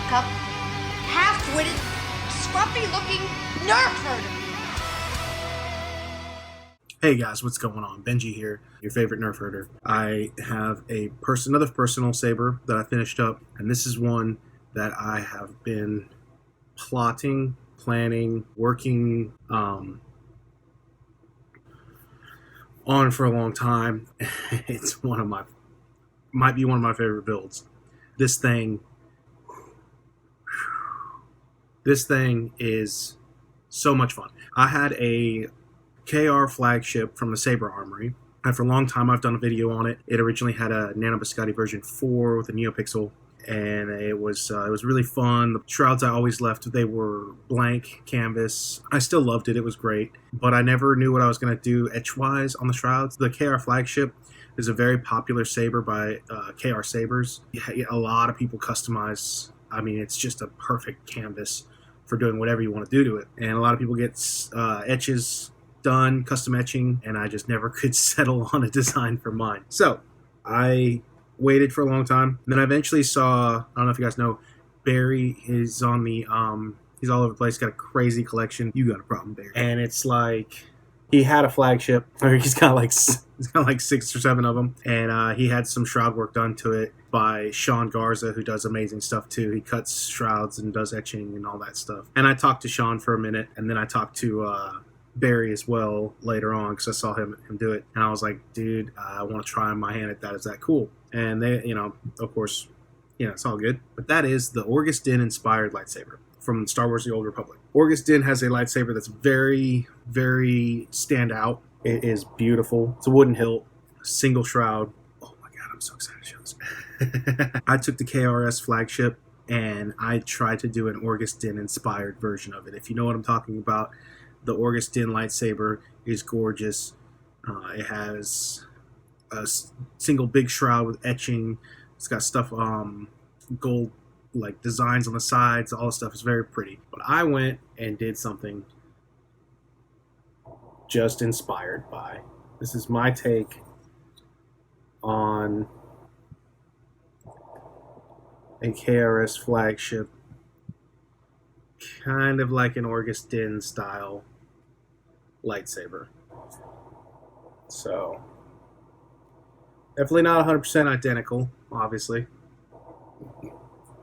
backup, half-witted, scruffy-looking Nerfherder. Hey guys, what's going on? Benji here, your favorite Nerfherder. I have another personal saber that I finished up, and this is one that I have been plotting, planning, working on for a long time. It's might be one of my favorite builds. This thing is so much fun. I had a KR Flagship from the Saber Armory, and for a long time I've done a video on it. It originally had a Nano Biscotti version 4 with a neopixel, and it was really fun. The shrouds I always left, they were blank canvas. I still loved it. It was great, but I never knew what I was going to do etch-wise on the shrouds. The KR Flagship is a very popular saber by KR Sabers. A lot of people customize. I mean, it's just a perfect canvas for doing whatever you want to do to it, and a lot of people get etches done, custom etching, and I just never could settle on a design for mine. So I waited for a long time, and then I eventually saw, I don't know if you guys know, Barry is on the he's all over the place, got a crazy collection. You got a problem, Barry. And it's like, he had a flagship, or he's got like 6 or 7 of them, and he had some shroud work done to it by Sean Garza, who does amazing stuff too. He cuts shrouds and does etching and all that stuff. And I talked to Sean for a minute, and then I talked to Barry as well later on, because I saw him do it, and I was like, dude, I want to try my hand at that. Is that cool? And they, of course, it's all good. But that is the Orgus Din inspired lightsaber from Star Wars: The Old Republic. Orgus Din has a lightsaber that's very, very standout. It is beautiful. It's a wooden hilt, single shroud. Oh my god, I'm so excited to show this. I took the KRS Flagship and I tried to do an Orgus Din inspired version of it. If you know what I'm talking about, the Orgus Din lightsaber is gorgeous. It has a single big shroud with etching. It's got stuff, gold like designs on the sides. All this stuff is very pretty. But I went and did something just inspired by. This is my take on a KRS Flagship, kind of like an Orgus Din style lightsaber. So definitely not 100% identical, obviously.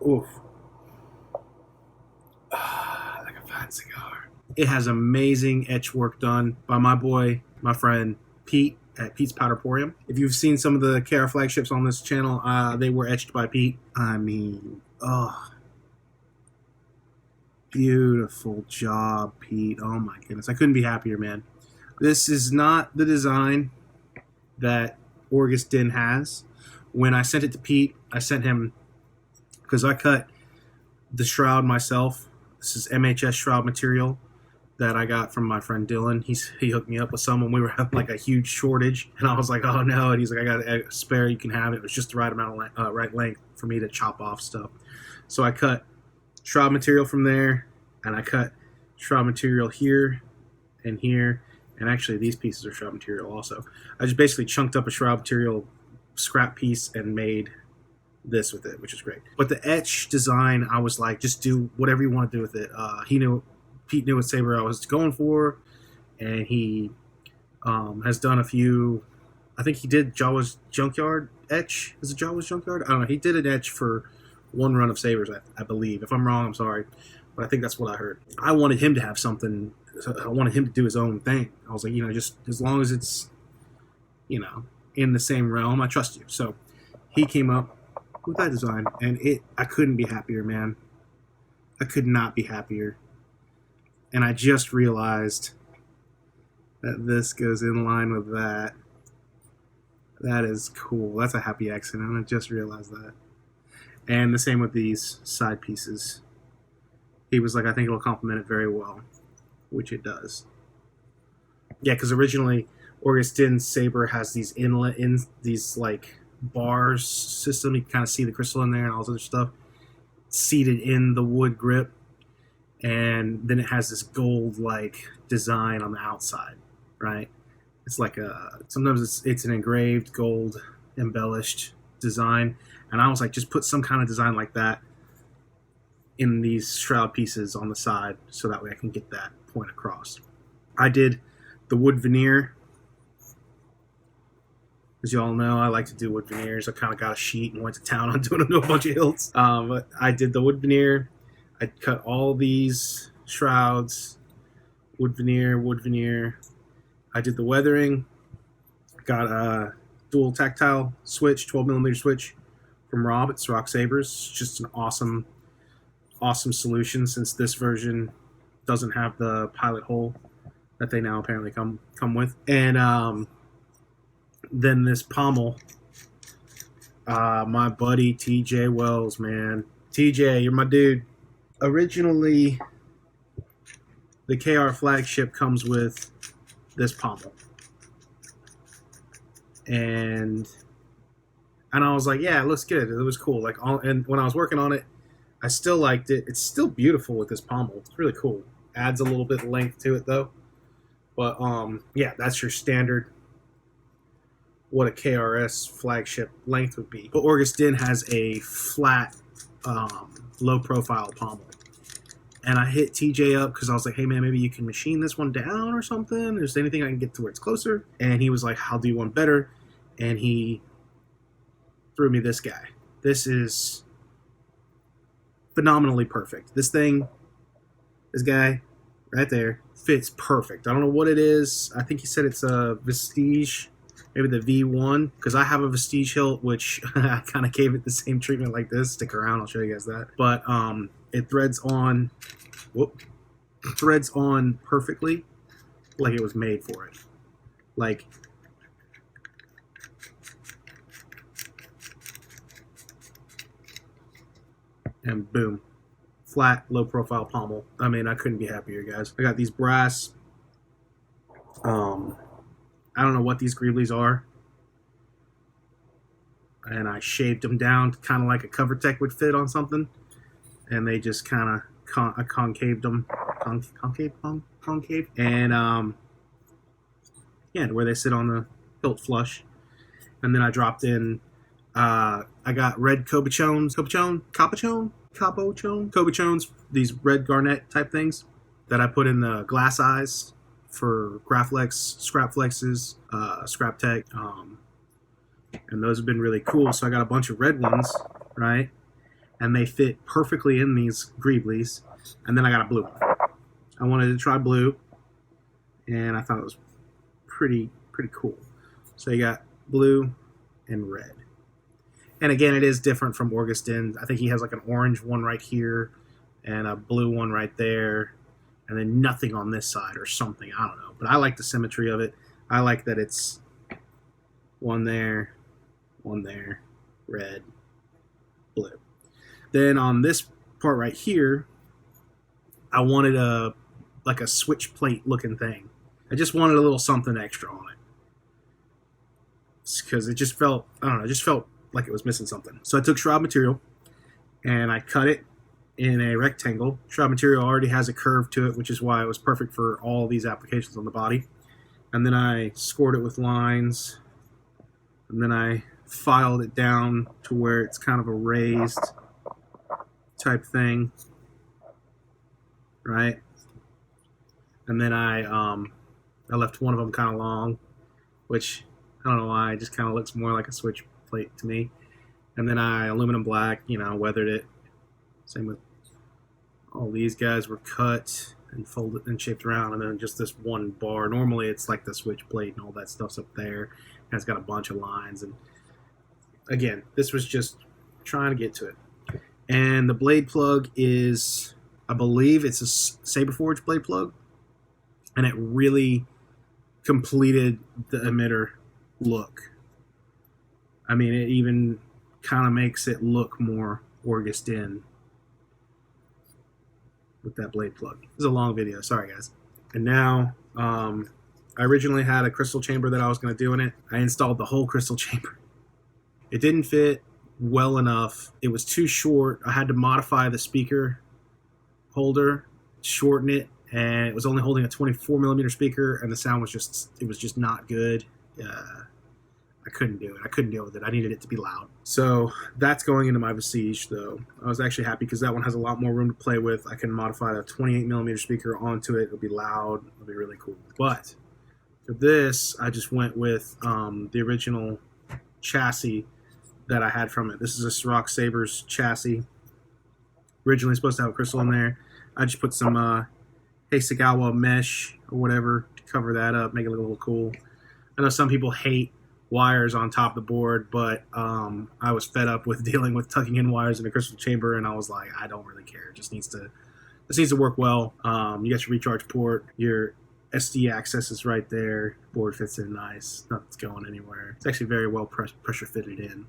Oof. Like a fine cigar. It has amazing etch work done by my boy, my friend Pete at Petes Powder Emporium. If you've seen some of the KR Flagships on this channel, they were etched by Pete. I mean, beautiful job, Pete. Oh my goodness. I couldn't be happier, man. This is not the design that Orgus Din has. When I sent it to Pete, I sent him, because I cut the shroud myself. This is MHS shroud material that I got from my friend Dylan. He hooked me up with some when we were having like a huge shortage, and I was like, oh no, and he's like, I got a spare, you can have it. It was just the right amount of right length for me to chop off stuff. So I cut shroud material from there, and I cut shroud material here and here, and actually these pieces are shroud material also. I just basically chunked up a shroud material scrap piece and made this with it, which is great. But the etch design, I was like, just do whatever you want to do with it. Pete knew what saber I was going for, and he has done a few. I think he did Jawa's Junkyard etch. Is it Jawa's Junkyard? I don't know. He did an etch for one run of sabers, I believe. If I'm wrong, I'm sorry, but I think that's what I heard. I wanted him to have something. I wanted him to do his own thing. I was like, just as long as it's, in the same realm, I trust you. So he came up with that design, and I couldn't be happier, man. I could not be happier. And I just realized that this goes in line with that. That is cool. That's a happy accident. I just realized that. And the same with these side pieces. He was like, I think it'll complement it very well, which it does. Yeah, because originally Orgus Din's saber has these these like bars system. You can kind of see the crystal in there and all this other stuff seated in the wood grip. And then it has this gold like design on the outside, right? It's like sometimes it's an engraved gold embellished design. And I was like, just put some kind of design like that in these shroud pieces on the side, so that way I can get that point across. I did the wood veneer. As you all know, I like to do wood veneers. I kind of got a sheet and went to town on doing a bunch of hilts. But I did the wood veneer. I cut all these shrouds, wood veneer, wood veneer. I did the weathering. Got a dual tactile switch, 12mm switch from Rob. It's Rock Sabers. Just an awesome solution, since this version doesn't have the pilot hole that they now apparently come with. And then this pommel, my buddy TJ Wells, man. TJ, you're my dude. Originally, the KR Flagship comes with this pommel. And I was like, yeah, it looks good. It was cool. Like, and when I was working on it, I still liked it. It's still beautiful with this pommel. It's really cool. Adds a little bit of length to it, though. But yeah, that's your standard what a KRS Flagship length would be. But Orgus Din has a flat, low profile pommel. And I hit TJ up because I was like, hey man, maybe you can machine this one down or something. Is there anything I can get to where it's closer? And he was like, I'll do one better. And he threw me this guy. This is phenomenally perfect. This guy right there fits perfect. I don't know what it is. I think he said it's a Vestige, maybe the V1, because I have a Vestige hilt, which I kind of gave it the same treatment like this. Stick around, I'll show you guys that. But it threads on perfectly, like it was made for it. Like, and boom, flat, low profile pommel. I mean, I couldn't be happier, guys. I got these brass, I don't know what these greeblies are, and I shaved them down kind of like a cover tech would fit on something, and they just kind of concaved them, concave, and yeah, where they sit on the hilt flush. And then I dropped in, I got red cobochones, these red garnet type things that I put in the glass eyes for Graflex, Scrap Flexes, Scrap Tech, and those have been really cool. So I got a bunch of red ones, right? And they fit perfectly in these greeblies. And then I got a blue one. I wanted to try blue, and I thought it was pretty cool. So you got blue and red. And again, it is different from Orgus Din. I think he has like an orange one right here and a blue one right there, and then nothing on this side or something. I don't know. But I like the symmetry of it. I like that it's one there, red, blue. Then on this part right here, I wanted a switch plate looking thing. I just wanted a little something extra on it, because it just felt, I don't know, it just felt like it was missing something. So I took shroud material and I cut it in a rectangle. Shroud material already has a curve to it, which is why it was perfect for all these applications on the body. And then I scored it with lines, and then I filed it down to where it's kind of a raised type thing, right? And then I left one of them kind of long, which I don't know why, it just kind of looks more like a switch plate to me. And then I aluminum black, weathered it. Same with all these guys were cut and folded and shaped around, and then just this one bar. Normally it's like the switch plate and all that stuff's up there, and it's got a bunch of lines. And again, this was just trying to get to it. And the blade plug is, I believe it's a Saberforge blade plug, and it really completed the emitter look. I mean, it even kind of makes it look more Orgus Din with that blade plug. This is a long video, sorry guys. And now, I originally had a crystal chamber that I was going to do in it. I installed the whole crystal chamber. It didn't fit well enough. It was too short. I had to modify the speaker holder, shorten it, and it was only holding a 24mm speaker, and the sound was just, it was just not good. I couldn't do it. I couldn't deal with it. I needed it to be loud. So that's going into my Visage, though. I was actually happy because that one has a lot more room to play with. I can modify a 28mm speaker onto it. It'll be loud. It'll be really cool. But for this, I just went with the original chassis that I had from it. This is a Ciroc Sabers chassis. Originally supposed to have a crystal in there. I just put some Hasegawa mesh or whatever to cover that up, make it look a little cool. I know some people hate wires on top of the board, but I was fed up with dealing with tucking in wires in a crystal chamber, and I was like, I don't really care. It just needs to work well. You got your recharge port, your SD access is right there. Board fits in nice. Nothing's going anywhere. It's actually very well pressure fitted in.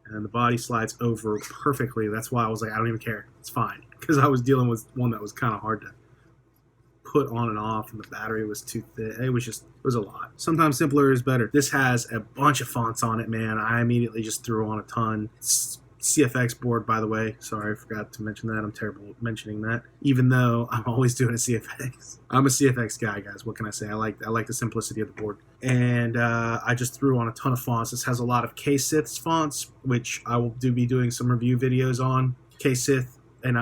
And the body slides over perfectly. That's why I was like, I don't even care. It's fine. Because I was dealing with one that was kind of hard to put on and off, and the battery was too thick. It was a lot. Sometimes simpler is better. This has a bunch of fonts on it, man. I immediately just threw on a ton. It's CFX board, by the way. Sorry, I forgot to mention that. I'm terrible at mentioning that, even though I'm always doing a CFX. I'm a CFX guy, guys. What can I say? I like the simplicity of the board. And I just threw on a ton of fonts. This has a lot of K-Sith's fonts, which I will be doing some review videos on. K-Sith, and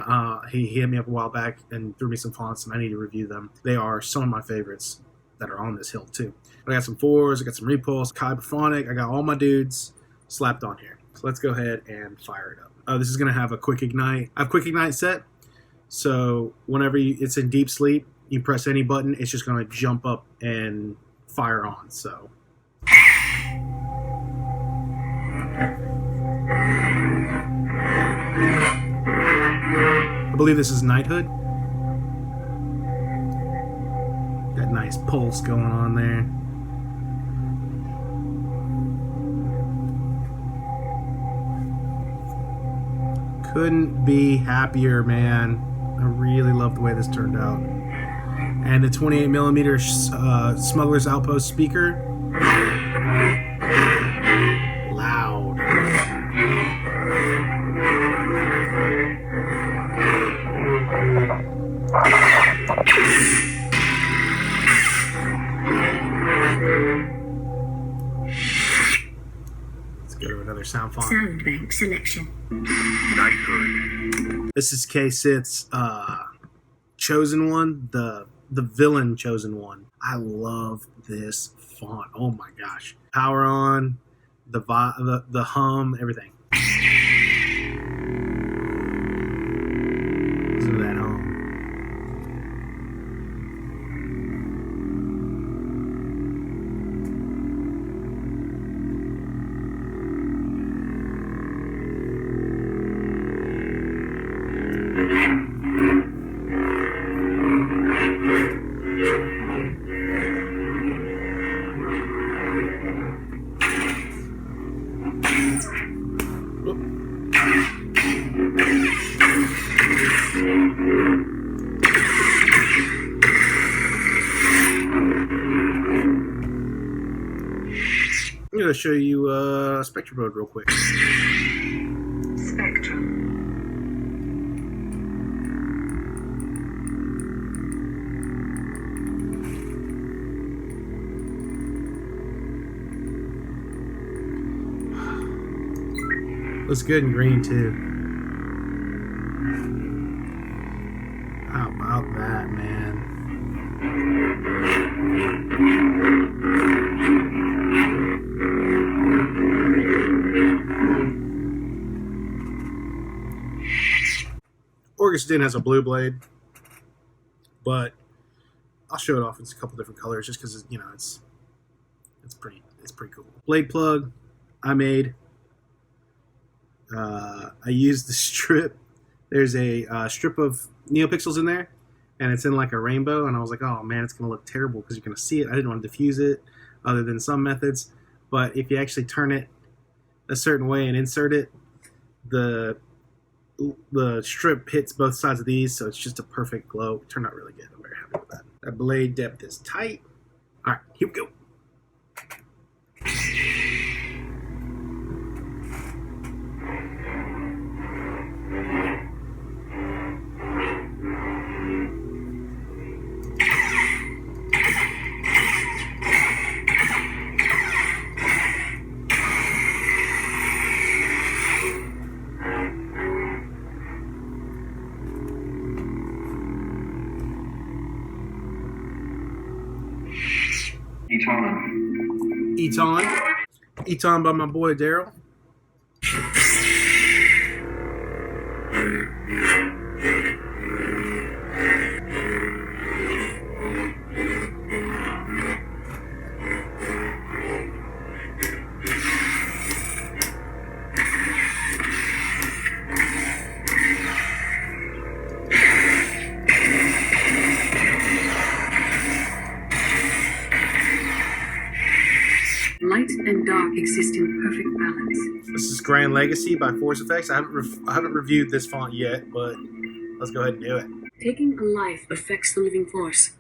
he hit me up a while back and threw me some fonts, and I need to review them. They are some of my favorites that are on this hilt, too. I got some 4s, I got some Repulse, Kyberphonic. I got all my dudes slapped on here. So let's go ahead and fire it up. Oh, this is going to have a quick ignite. I have quick ignite set, so whenever it's in deep sleep, you press any button, it's just going to jump up and fire on. So I believe this is Knighthood. Got nice pulse going on there. Couldn't be happier, man. I really love the way this turned out. And the 28mm Smuggler's Outpost speaker. Loud. Let's go to another sound font. Sound bank selection. This is K-Sith's chosen one, the villain chosen one. I love this font. Oh my gosh. Power on, the hum, everything. Listen to that hum. I'm going to show you Spectrum mode real quick. Spectrum. Looks good in green too. How about that, man? Orgus Din has a blue blade, but I'll show it off in a couple different colors just because it's pretty cool. Blade plug I made. I used the strip. There's a strip of neopixels in there, and it's in like a rainbow, and I was like, oh man, it's gonna look terrible because you're gonna see it. I didn't want to diffuse it other than some methods, but if you actually turn it a certain way and insert it, the strip hits both sides of these, so it's just a perfect glow. It turned out really good. I'm very happy with that. That blade depth is tight. All right, here we go. Eton by my boy Daryl. Light and dark exist in perfect balance. This is Grand Legacy by Force Effects. I haven't reviewed this font yet, but let's go ahead and do it. Taking a life affects the living force.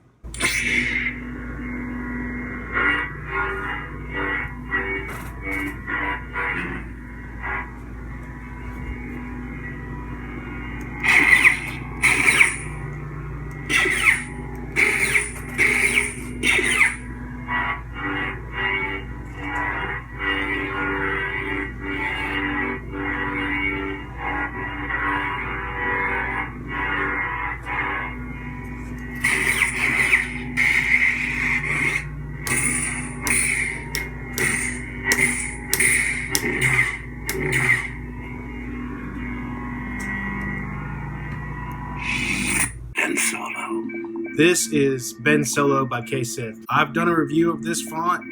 This is Ben Solo by K-Sith. I've done a review of this font,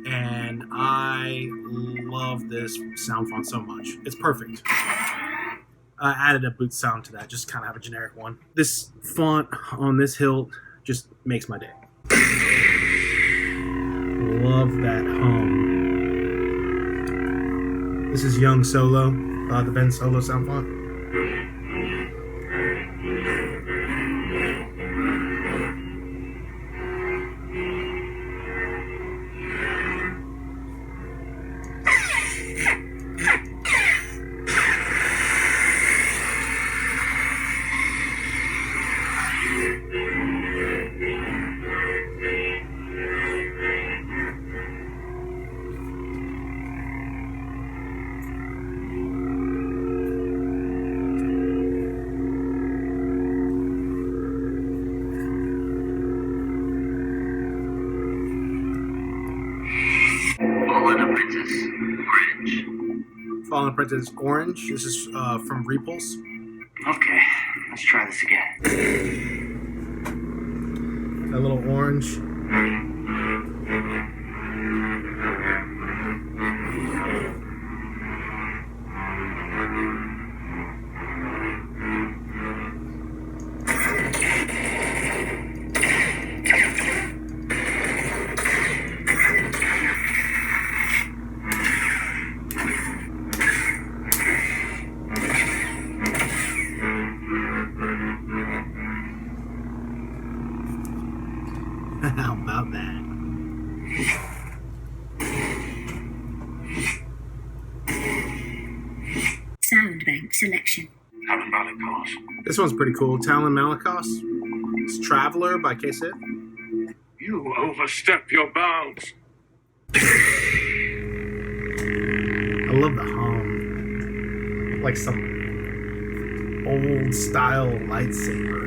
and I love this sound font so much. It's perfect. I added a boot sound to that, just kind of have a generic one. This font on this hilt just makes my day. Love that hum. This is Young Solo, the Ben Solo sound font. Fallen Apprentice Orange. This is from Repulse. Okay, let's try this again. A little orange. How about that? Sound bank selection. Talon Malikos. This one's pretty cool. Talon Malikos. It's Traveler by K-Sith. You overstep your bounds. I love the hum. Like some old style lightsaber.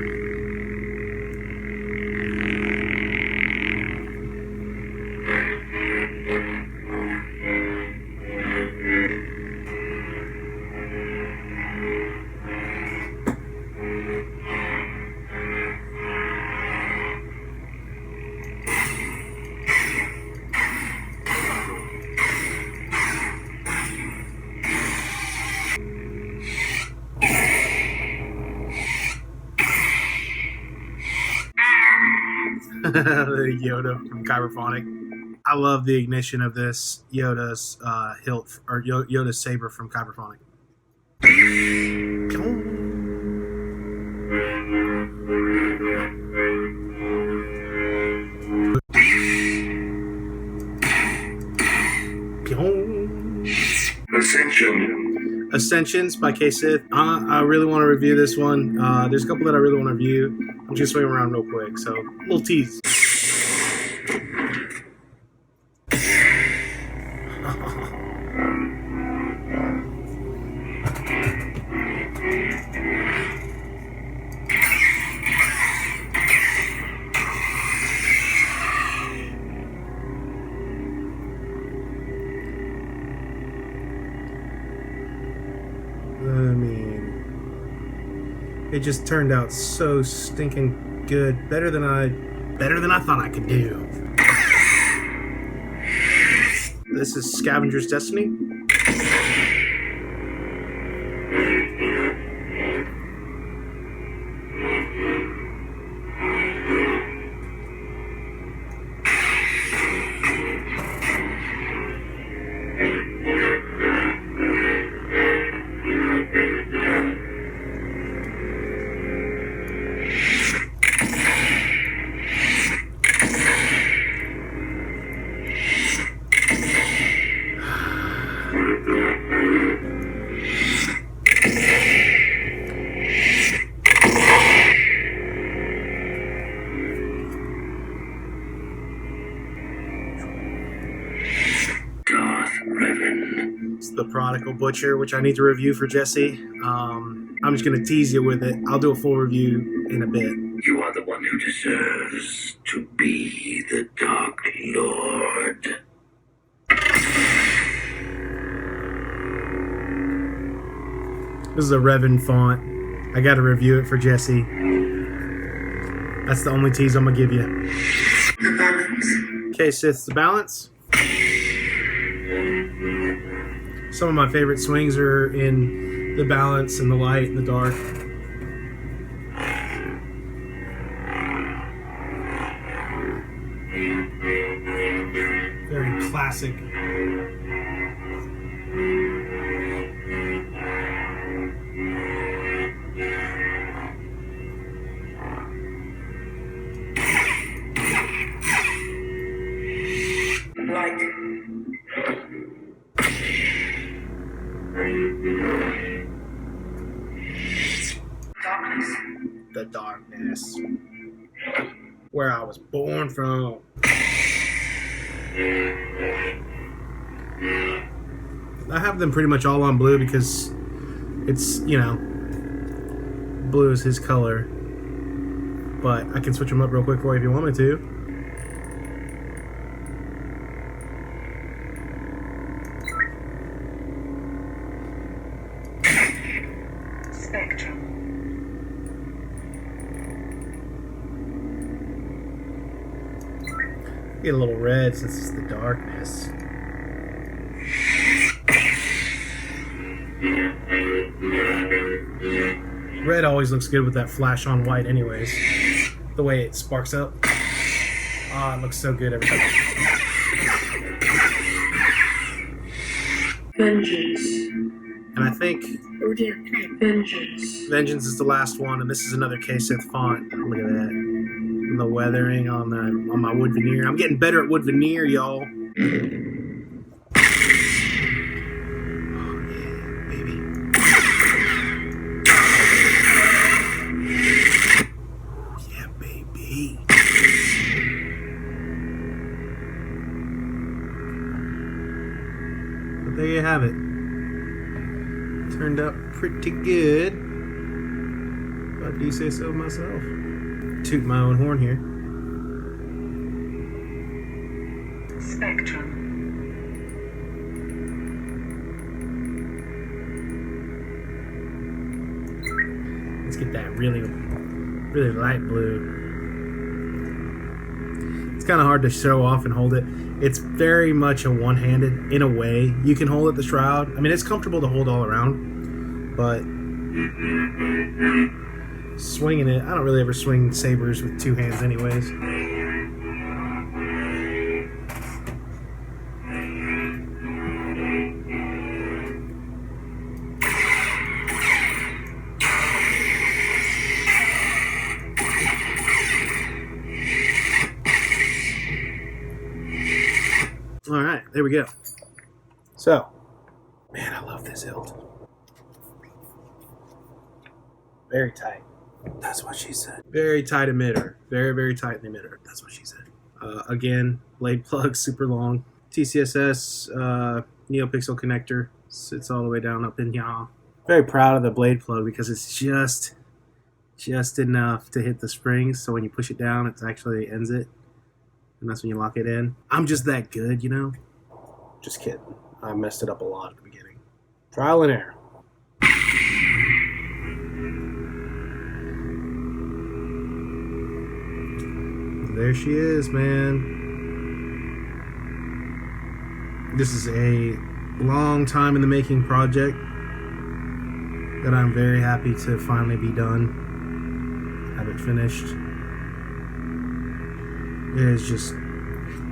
The Yoda from Kyberphonic. I love the ignition of this Yoda's hilt, or Yoda's saber from Kyberphonic. Ascensions by K-Sith. I really want to review this one. There's a couple that I really want to review. I'm just swinging around real quick, so a little tease. It just turned out so stinking good. Better than I thought I could do. This is Scavenger's Destiny. The Prodigal Butcher, which I need to review for Jesse. I'm just going to tease you with it. I'll do a full review in a bit. You are the one who deserves to be the Dark Lord. This is a Revan font. I got to review it for Jesse. That's the only tease I'm going to give you. The balance. Okay, Sith, the balance. Some of my favorite swings are in the balance and the light and the dark. Very classic. Light. Darkness. The darkness. Where I was born from. I have them pretty much all on blue because it's, you know, blue is his color. But I can switch them up real quick for you if you want me to. Spectrum. Get a little red since it's the darkness. Red always looks good with that flash on white anyways. The way it sparks up. Ah, it looks so good every time. Vengeance. And I think Audio play. Vengeance. Vengeance is the last one, and this is another K-Sith font. Look at that. And the weathering on my wood veneer. I'm getting better at wood veneer, y'all. Oh yeah, baby. Yeah, baby. But there you have it. Turned out pretty good. If I do say so myself. Toot my own horn here. Spectrum. Let's get that really light blue. It's kind of hard to show off and hold it. It's very much a one-handed, in a way. You can hold it the shroud. I mean, it's comfortable to hold all around, but swinging it, I don't really ever swing sabers with two hands anyways. All right, there we go. So, man, I love this hilt. Very tight. That's what she said. Very tight emitter. Very, very tight in the emitter. That's what she said. Again, blade plug, super long. TCSS neopixel connector. Sits all the way down up in here. Very proud of the blade plug because it's just enough to hit the springs. So when you push it down, it actually ends it. And that's when you lock it in. I'm just that good, you know? Just kidding. I messed it up a lot at the beginning. Trial and error. There she is, man. This is a long time in the making project that I'm very happy to finally be done. Have it finished. It is just,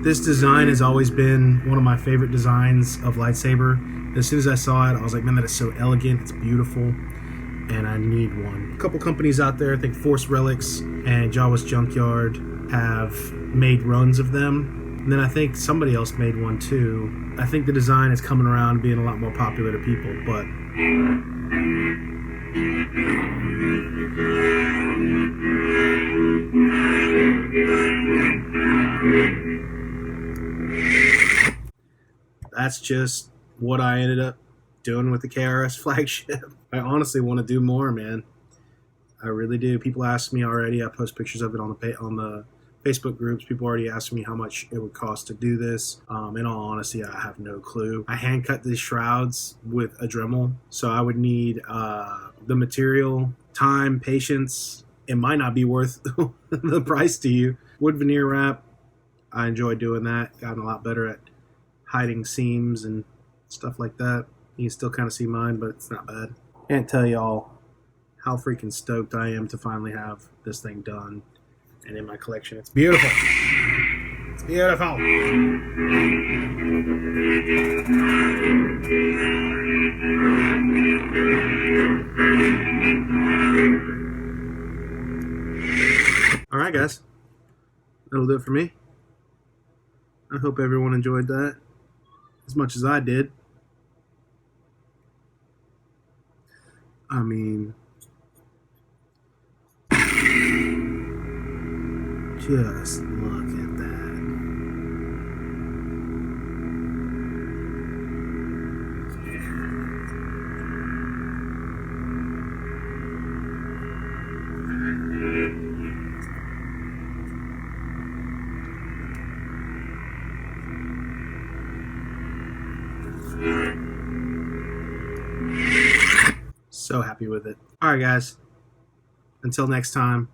this design has always been one of my favorite designs of lightsaber. As soon as I saw it, I was like, man, that is so elegant, it's beautiful, and I need one. A couple companies out there, I think Force Relics and Jawa's Junkyard, have made runs of them. And then I think somebody else made one too. I think the design is coming around being a lot more popular to people, but that's just what I ended up doing with the KRS Flagship. I honestly want to do more, man. I really do. People ask me already. I post pictures of it on the Facebook groups. People already asked me how much it would cost to do this. In all honesty, I have no clue. I hand cut these shrouds with a Dremel, so I would need the material, time, patience. It might not be worth the price to you. Wood veneer wrap, I enjoy doing that. Gotten a lot better at hiding seams and stuff like that. You can still kind of see mine, but it's not bad. Can't tell y'all how freaking stoked I am to finally have this thing done and in my collection. It's beautiful. It's beautiful. All right, guys. That'll do it for me. I hope everyone enjoyed that as much as I did. I mean, just look at that. So happy with it. All right, guys. Until next time,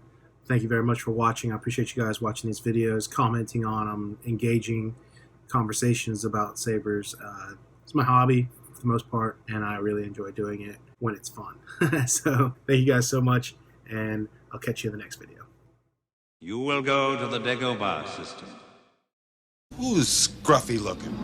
thank you very much for watching. I appreciate you guys watching these videos, commenting on them, engaging conversations about sabers. It's my hobby for the most part, and I really enjoy doing it when it's fun. So thank you guys so much, and I'll catch you in the next video. You will go to the Dagobah system. Who's scruffy looking?